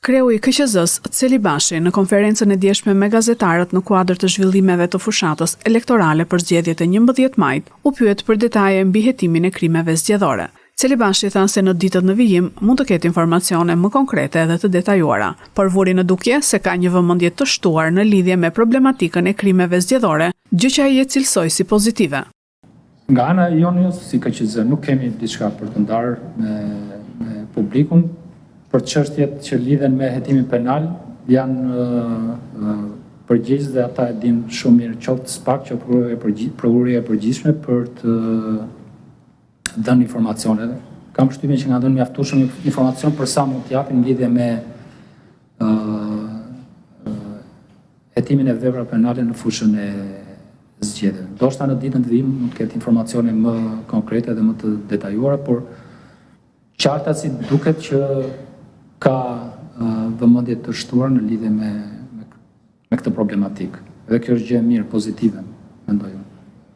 Kreu i KQZ-s, Celi Bashi, në konferencën e djeshme me gazetarët në kuadër të zhvillimeve të fushatës elektorale për zgjedhjet e 11 majit, u pyet për detaje mbi hetimin e krimeve zgjedhore. Celi Bashi thanë se në ditët në vijim mund të ketë informacione më konkrete dhe të detajuara, por vuri në dukje se ka një vëmendje të shtuar në lidhje me problematikën e krimeve zgjedhore, gjë që ai e cilësoi si pozitive. Nga ana jonë si KQZ nuk kemi diçka për të ndarë me publikun. Për çështjet që lidhen me hetimin penal, janë përgjegjës dhe ata e dinë shumë mirë, qoftë SPAK që prokuroria e përgjithshme për të dhënë informacione. Kam përshtypjen që nga dhënë mjaftueshëm informacion për sa mund të japin në lidhje me hetimin e veprave penale në fushën e zgjedhjeve. Ndoshta në ditën e vijim mund të ketë informacione më konkrete dhe më të detajuara, por qarta si duket që ka vëmendje të shtuar në lidhje me këtë problematikë. Dhe kjo është gjë e mirë, pozitive, mendoj unë.